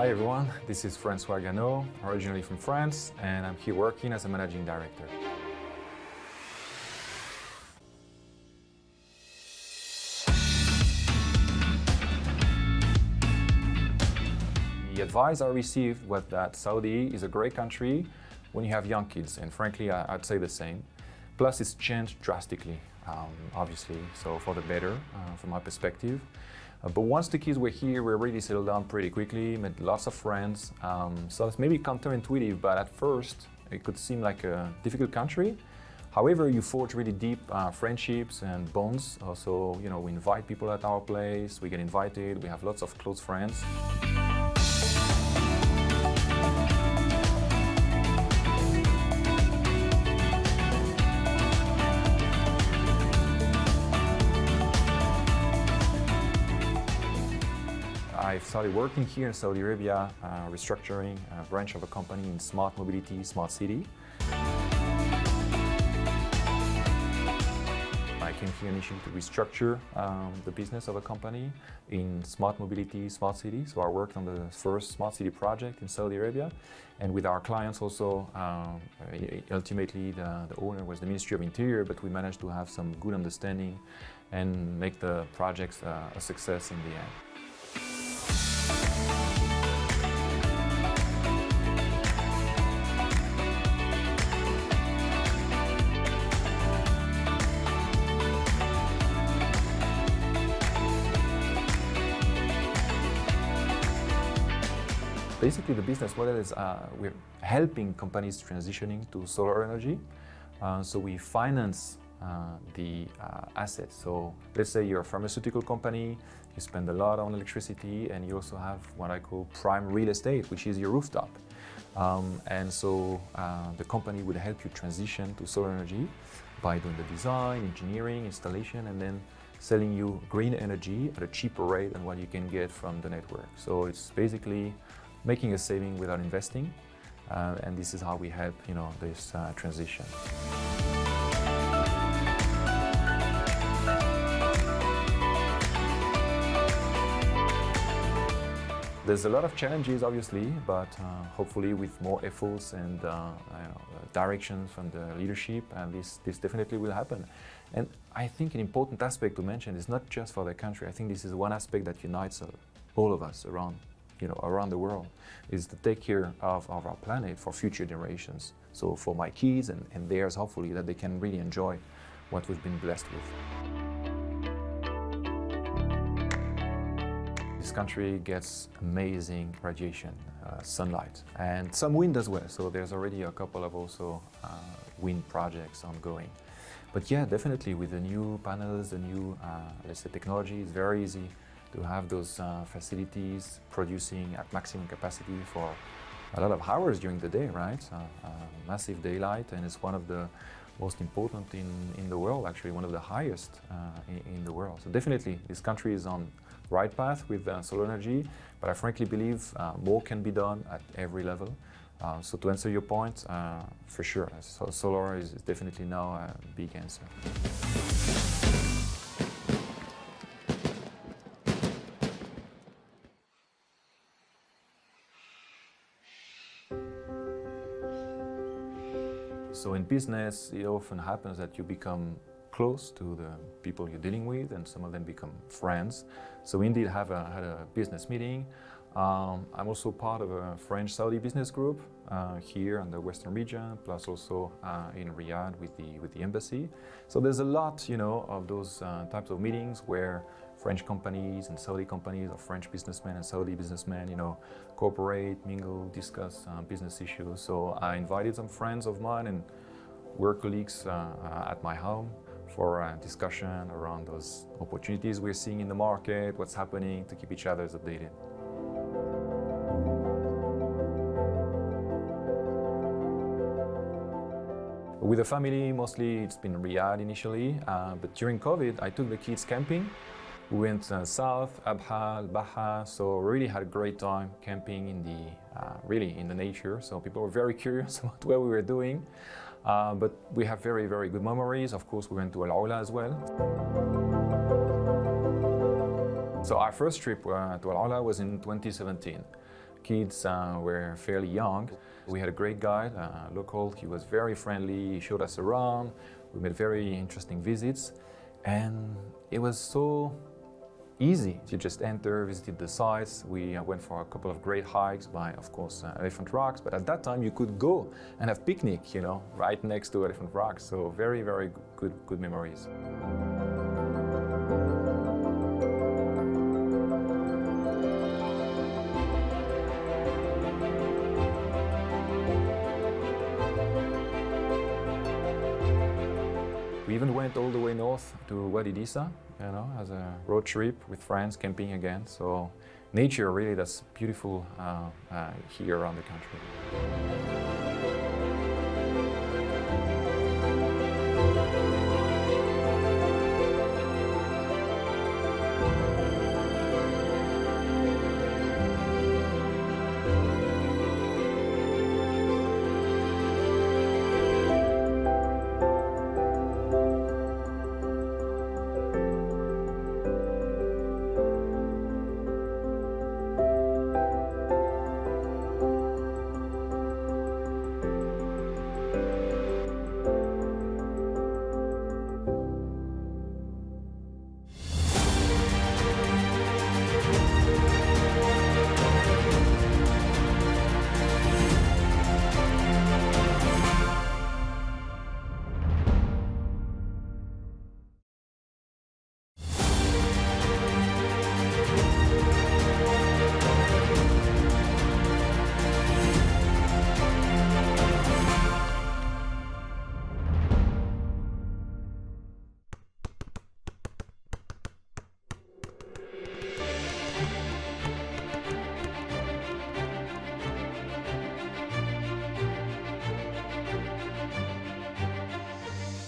Hi everyone, this is Francois, originally from France, and I'm here working as a managing director. The advice I received was that Saudi is a great country when you have young kids, and frankly I'd say the same. Plus it's changed drastically, obviously, so for the better from my perspective. But once the kids were here, we really settled down pretty quickly, made lots of friends. So it's maybe counterintuitive, but at first it could seem like a difficult country. However, you forge really deep friendships and bonds. Also, we invite people at our place, we get invited, we have lots of close friends. I started working here in Saudi Arabia, restructuring a branch of a company in smart mobility, smart city. I came here initially to restructure the business of a company in smart mobility, smart city. So I worked on the first smart city project in Saudi Arabia. And with our clients also, ultimately the owner was the Ministry of Interior, but we managed to have some good understanding and make the projects a success in the end. Basically, the business model is we're helping companies transitioning to solar energy. So we finance the assets. So let's say you're a pharmaceutical company, you spend a lot on electricity, and you also have what I call prime real estate, which is your rooftop. And so the company would help you transition to solar energy by doing the design, engineering, installation, and then selling you green energy at a cheaper rate than what you can get from the network. So it's basically making a saving without investing, and this is how we help this transition. There's a lot of challenges, obviously, but hopefully with more efforts and directions from the leadership, and this definitely will happen. And I think an important aspect to mention is not just for the country. I think this is one aspect that unites all of us around the world, is to take care of our planet for future generations. So for my kids and theirs, hopefully, that they can really enjoy what we've been blessed with. This country gets amazing radiation, sunlight, and some wind as well. So there's already a couple of also wind projects ongoing. But yeah, definitely with the new panels, the new, let's say, technology, it's very easy to have those facilities producing at maximum capacity for a lot of hours during the day, right? Massive daylight, and it's one of the most important in the world, actually one of the highest in the world. So definitely this country is on the right path with solar energy, but I frankly believe more can be done at every level. So to answer your point, for sure, solar is definitely now a big answer. So in business, it often happens that you become close to the people you're dealing with, and some of them become friends. So we indeed had a business meeting. I'm also part of a French-Saudi business group here in the Western region, plus also in Riyadh with the embassy. So there's a lot, of those types of meetings where French companies and Saudi companies, or French businessmen and Saudi businessmen, cooperate, mingle, discuss business issues. So I invited some friends of mine and work colleagues at my home for a discussion around those opportunities we're seeing in the market, what's happening, to keep each other updated. With the family, mostly it's been Riyadh initially, but during COVID, I took the kids camping. We went south, Abha, Baha, so really had a great time camping in the nature. So people were very curious about what we were doing, but we have very, very good memories. Of course, we went to Al Ula as well. So our first trip to Al Ula was in 2017. Kids were fairly young. We had a great guide, local. He was very friendly. He showed us around. We made very interesting visits, and it was so easy to just enter, visited the sites. We went for a couple of great hikes by, of course, Elephant Rocks, but at that time you could go and have picnic, you know, right next to Elephant Rocks. So very, very good memories. We even went all the way north to Wadi Dissa, you know, as a road trip with friends, camping again. So nature, really, that's beautiful here around the country.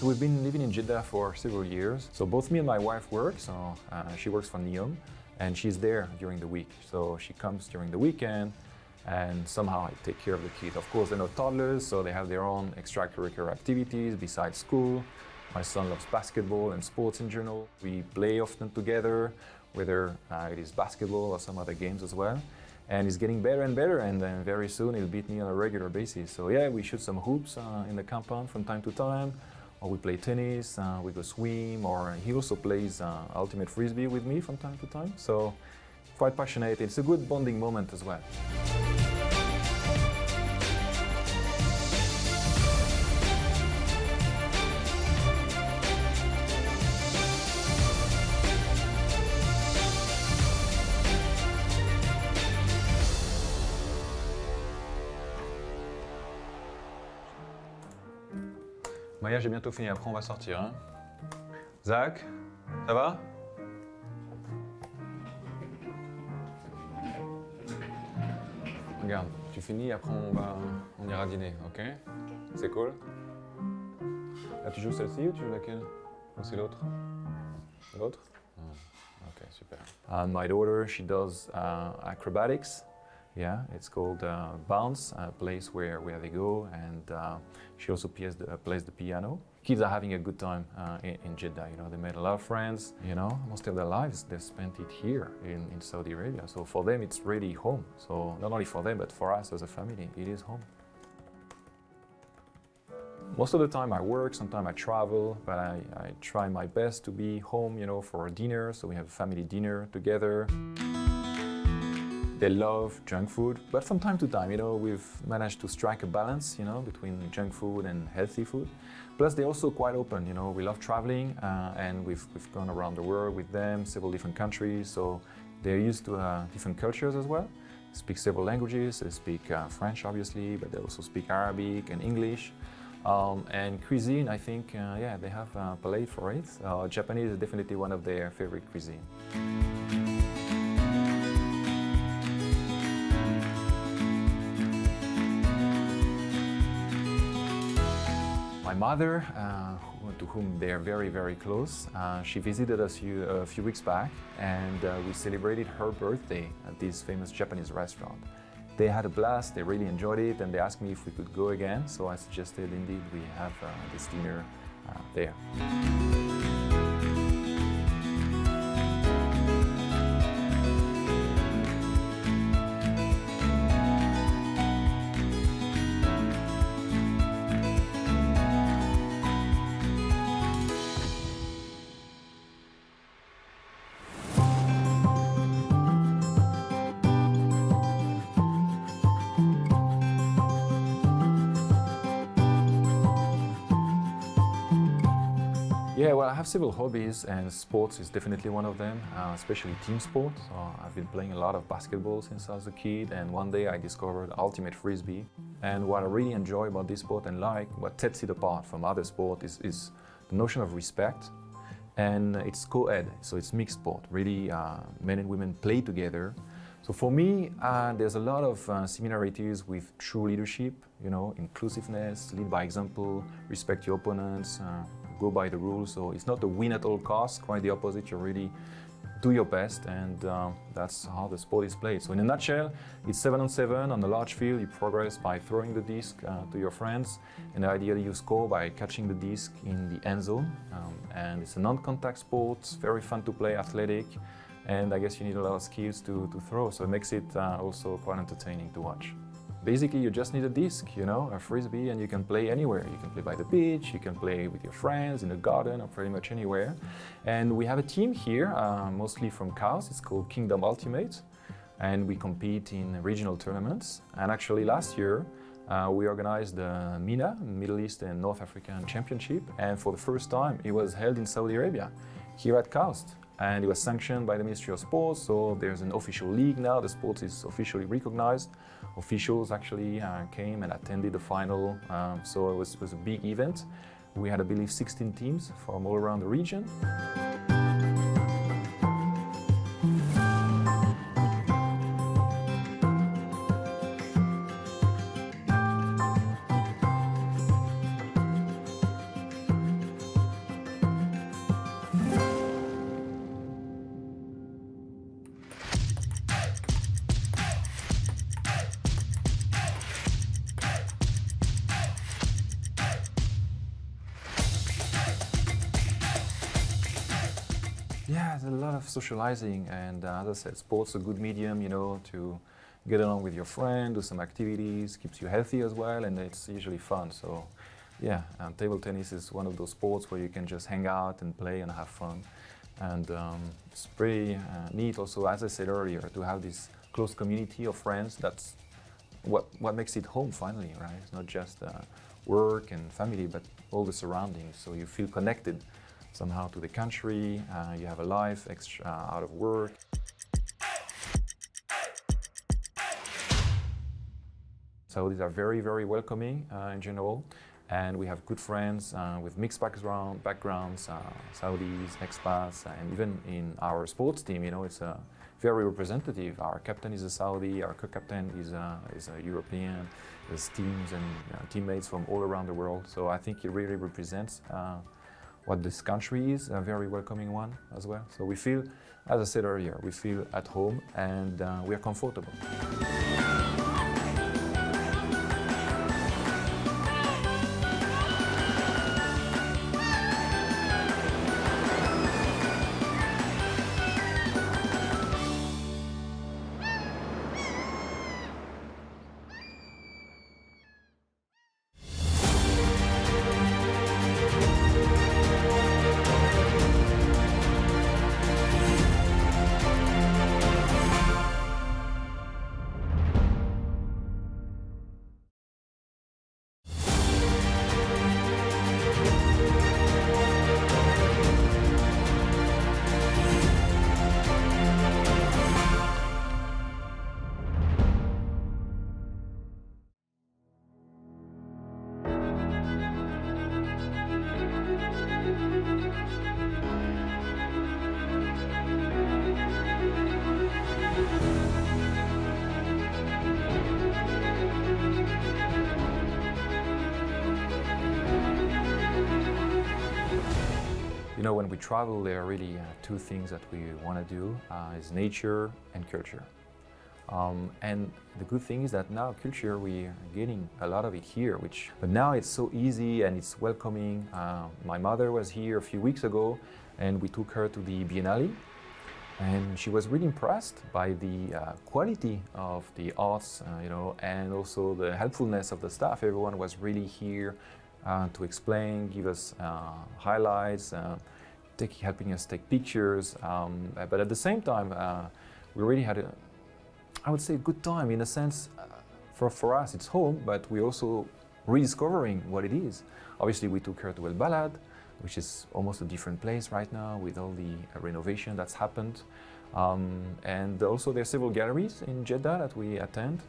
We've been living in Jeddah for several years. So both me and my wife work. So she works for NEOM and she's there during the week. So she comes during the weekend and somehow I take care of the kids. Of course, they're not toddlers, so they have their own extracurricular activities besides school. My son loves basketball and sports in general. We play often together, whether it is basketball or some other games as well. And he's getting better and better, and then very soon he'll beat me on a regular basis. So yeah, we shoot some hoops in the compound from time to time. Or we play tennis, we go swim, or he also plays ultimate frisbee with me from time to time. So quite passionate. It's a good bonding moment as well. Maya, j'ai bientôt fini, après on va sortir. Hein. Zach, ça va? Regarde, tu finis, après on ira dîner, ok? C'est cool? Là tu joues celle-ci ou tu joues laquelle? Ou c'est l'autre? L'autre? Ok, super. My daughter, she does acrobatics. Yeah, it's called Bounce, a place where they go, and she also plays the piano. Kids are having a good time in Jeddah. You know, they made a lot of friends. You know, most of their lives they've spent it here in Saudi Arabia. So for them, it's really home. So not only for them, but for us as a family, it is home. Most of the time I work, sometimes I travel, but I try my best to be home, you know, for a dinner. So we have a family dinner together. They love junk food, but from time to time, you know, we've managed to strike a balance, you know, between junk food and healthy food. Plus, they're also quite open, you know, we love traveling and we've gone around the world with them, several different countries, so they're used to different cultures as well. They speak several languages, they speak French obviously, but they also speak Arabic and English. And cuisine, I think, yeah, they have a palate for it. Japanese is definitely one of their favorite cuisine. My mother, to whom they are very, very close, she visited us a few weeks back, and we celebrated her birthday at this famous Japanese restaurant. They had a blast, they really enjoyed it, and they asked me if we could go again, so I suggested indeed we have this dinner there. Yeah, well, I have several hobbies, and sports is definitely one of them, especially team sports. So I've been playing a lot of basketball since I was a kid, and one day I discovered ultimate frisbee. And what I really enjoy about this sport and like, what sets it apart from other sports is the notion of respect. And it's co-ed, so it's mixed sport. Really, men and women play together. So for me, there's a lot of similarities with true leadership, you know, inclusiveness, lead by example, respect your opponents, go by the rules. So it's not a win at all costs, quite the opposite. You really do your best, and that's how the sport is played. So in a nutshell, it's 7-on-7 on a large field. You progress by throwing the disc to your friends, and ideally you score by catching the disc in the end zone. And it's a non-contact sport, very fun to play, athletic. And I guess you need a lot of skills to throw, so it makes it also quite entertaining to watch. Basically, you just need a disc, you know, a frisbee, and you can play anywhere. You can play by the beach, you can play with your friends, in the garden, or pretty much anywhere. And we have a team here, mostly from Chaos. It's called Kingdom Ultimate, and we compete in regional tournaments. And actually last year, we organized the MENA, Middle East and North African Championship, and for the first time, it was held in Saudi Arabia, here at KAUST. And it was sanctioned by the Ministry of Sports, so there's an official league now. The sport is officially recognized. Officials actually came and attended the final, so it was a big event. We had, I believe, 16 teams from all around the region. Yeah, there's a lot of socializing, and as I said, sports is a good medium, you know, to get along with your friend, do some activities, keeps you healthy as well, and it's usually fun. So, yeah, table tennis is one of those sports where you can just hang out and play and have fun. And it's pretty neat also, as I said earlier, to have this close community of friends. That's what makes it home finally, right? It's not just work and family, but all the surroundings. So you feel connected somehow to the country, you have a life extra out of work. Saudis are very, very welcoming in general, and we have good friends with mixed backgrounds, Saudis, expats, and even in our sports team, you know, it's very representative. Our captain is a Saudi, our co-captain is a European. There's teams and teammates from all around the world, so I think it really represents what this country is, a very welcoming one as well. So we feel, as I said earlier, we feel at home, and we are comfortable. You know, when we travel, there are really two things that we want to do, is nature and culture. And the good thing is that now culture, we are getting a lot of it here, but now it's so easy and it's welcoming. My mother was here a few weeks ago, and we took her to the Biennale, and she was really impressed by the quality of the arts, you know, and also the helpfulness of the staff. Everyone was really here to explain, give us highlights, helping us take pictures. But at the same time, we really had I would say, a good time in a sense. For us, it's home, but we're also rediscovering what it is. Obviously, we took her to El Balad, which is almost a different place right now with all the renovation that's happened. And also there are several galleries in Jeddah that we attend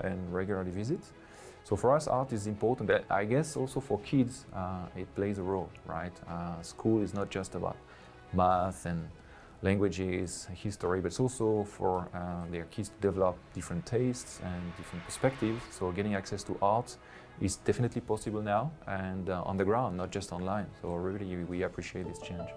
and regularly visit. So for us, art is important. I guess also for kids, it plays a role, right? School is not just about math and languages, history, but it's also for their kids to develop different tastes and different perspectives. So getting access to art is definitely possible now and on the ground, not just online. So really we appreciate this change.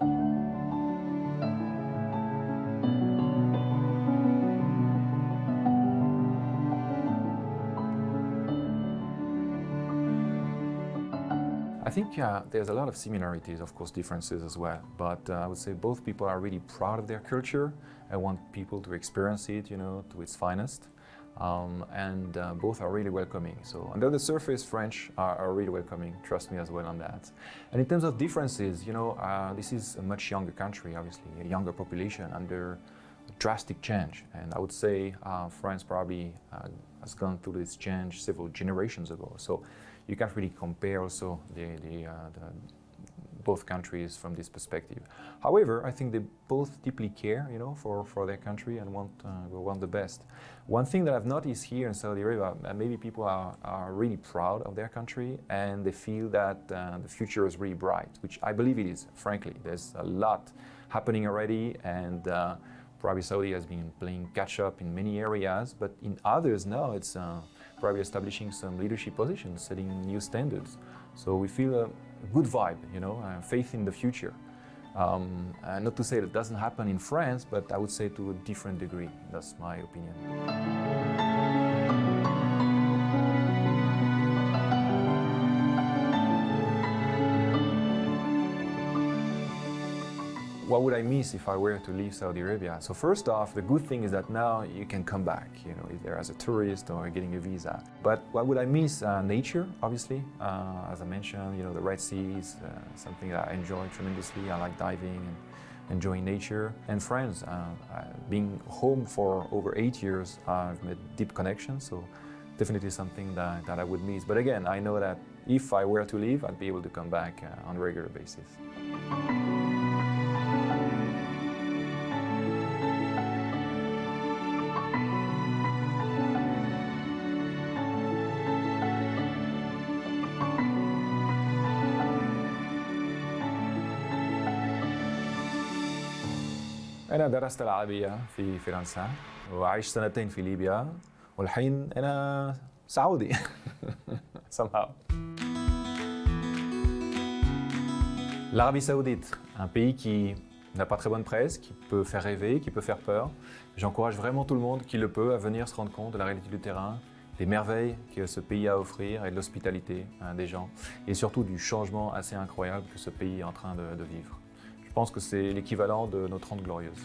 I think there's a lot of similarities, of course, differences as well. But I would say both people are really proud of their culture and want people to experience it, to its finest. And both are really welcoming. So under the surface, French are really welcoming, trust me as well on that. And in terms of differences, this is a much younger country, obviously, a younger population under drastic change. And I would say France probably has gone through this change several generations ago. So you can't really compare also both countries from this perspective. However, I think they both deeply care, for their country and want the best. One thing that I've noticed here in Saudi Arabia, maybe people are really proud of their country and they feel that the future is really bright, which I believe it is, frankly. There's a lot happening already and probably Saudi has been playing catch up in many areas, but in others now it's probably establishing some leadership positions, setting new standards. So we feel a good vibe, faith in the future. Not to say that doesn't happen in France, but I would say to a different degree. That's my opinion. What would I miss if I were to leave Saudi Arabia? So first off, the good thing is that now you can come back, either as a tourist or getting a visa. But what would I miss? Nature, obviously. As I mentioned, the Red Sea is something that I enjoy tremendously. I like diving and enjoying nature. And friends, being home for over 8 years, I've made deep connections. So definitely something that I would miss. But again, I know that if I were to leave, I'd be able to come back on a regular basis. أنا درست العربية في فرنسا وعشت 2 سنين في ليبيا والحين أنا سعودي somehow. L'Arabie Saoudite, un pays qui n'a pas très bonne presse, qui peut faire rêver, qui peut faire peur. J'encourage vraiment tout le monde qui le peut à venir se rendre compte de la réalité du terrain, des merveilles que ce pays a à offrir et de l'hospitalité des gens et surtout du changement assez incroyable que ce pays est en train de vivre. Je pense que c'est l'équivalent de nos 30 glorieuses.